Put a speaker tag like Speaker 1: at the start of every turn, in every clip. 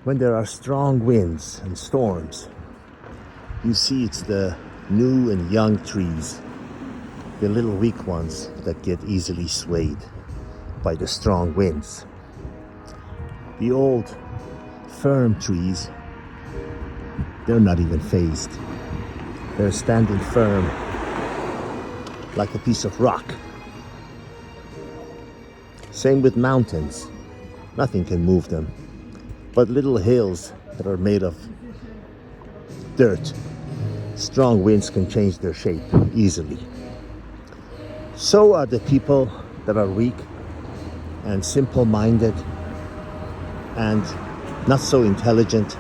Speaker 1: when there are strong winds and storms, you see it's the new and young trees, the little weak ones that get easily swayed by the strong winds. The old firm trees, they're not even phased. They're standing firm like a piece of rock. Same with mountains. Nothing can move them. But little hills that are made of dirt, strong winds can change their shape easily. So are the people that are weak and simple-minded and not so intelligent,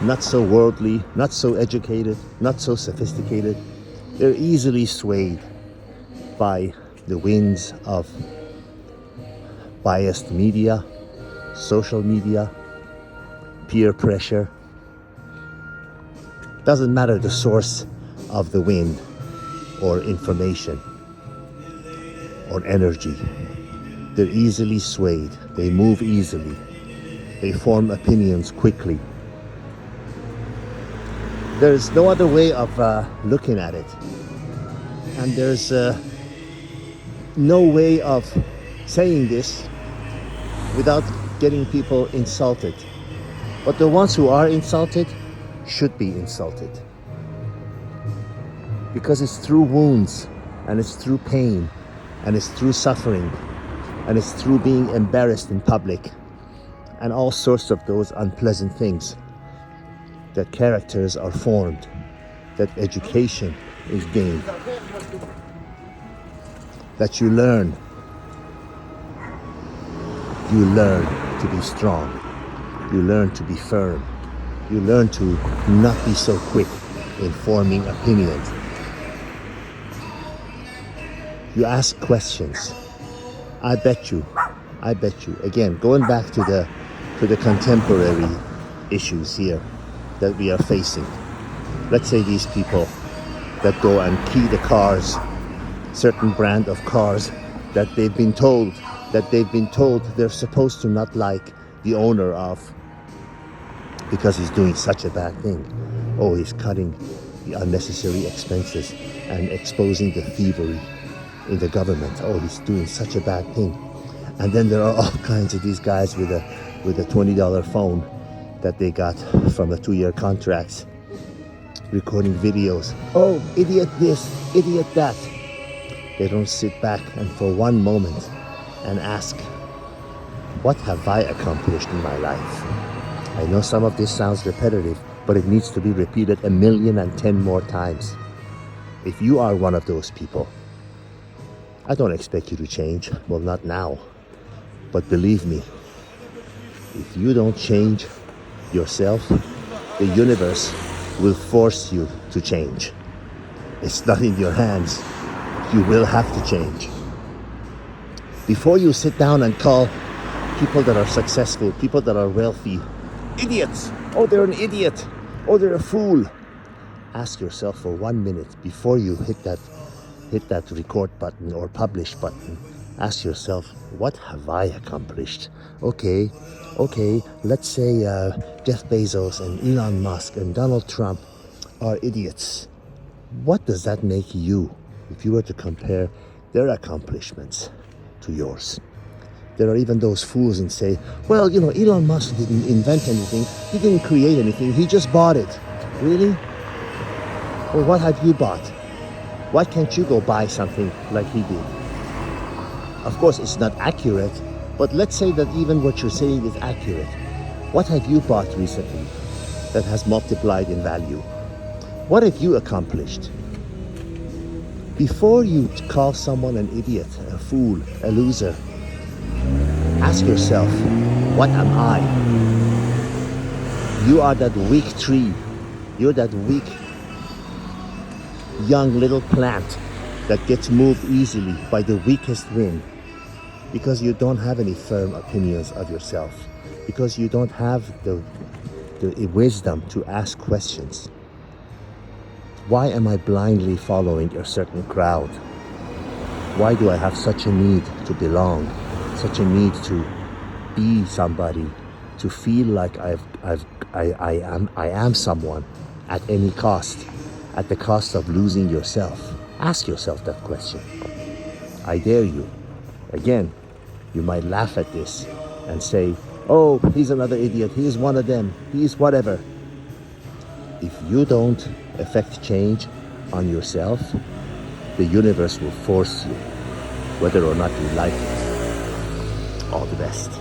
Speaker 1: not so worldly, not so educated, not so sophisticated. They're easily swayed by the winds of biased media, social media, peer pressure. Doesn't matter the source of the wind or information or energy. They're easily swayed. They move easily. They form opinions quickly. There's no other way of looking at it. And there's no way of saying this without getting people insulted. But the ones who are insulted should be insulted. Because it's through wounds, and it's through pain, and it's through suffering, and it's through being embarrassed in public, and all sorts of those unpleasant things that characters are formed, that education is gained, that you learn to be strong, you learn to be firm, you learn to not be so quick in forming opinions. You ask questions. I bet you, again, going back to the contemporary issues here that we are facing. Let's say these people that go and key the cars, certain brand of cars that they've been told they're supposed to not like the owner of because he's doing such a bad thing. Oh, he's cutting the unnecessary expenses and exposing the thievery in the government. Oh, he's doing such a bad thing. And then there are all kinds of these guys with a $20 phone that they got from a 2-year contract, recording videos. Oh, idiot this, idiot that. They don't sit back and for one moment and ask, what have I accomplished in my life? I know some of this sounds repetitive, but it needs to be repeated 1,010,000 more times. If you are one of those people, I don't expect you to change. Well, not now. But believe me, if you don't change yourself, the universe will force you to change. It's not in your hands. You will have to change. Before you sit down and call people that are successful, people that are wealthy, idiots. Oh, they're an idiot. Oh, they're a fool. Ask yourself for 1 minute before you hit that record button or publish button. Ask yourself, what have I accomplished? Okay, let's say Jeff Bezos and Elon Musk and Donald Trump are idiots. What does that make you if you were to compare their accomplishments to yours? There are even those fools and say, well, Elon Musk didn't invent anything. He didn't create anything. He just bought it. Really? Well, what have you bought? Why can't you go buy something like he did? Of course, it's not accurate, but let's say that even what you're saying is accurate. What have you bought recently that has multiplied in value? What have you accomplished? Before you call someone an idiot, a fool, a loser, ask yourself, what am I? You are that weak tree. You're that weak young little plant that gets moved easily by the weakest wind because you don't have any firm opinions of yourself, because you don't have the wisdom to ask questions. Why am I blindly following a certain crowd? Why do I have such a need to belong, such a need to be somebody to feel like I am someone at any cost, at the cost of losing yourself? Ask yourself that question. I dare you. Again, you might laugh at this and say, oh, he's another idiot, he's one of them, he's whatever. If you don't effect change on yourself, the universe will force you, whether or not you like it. All the best.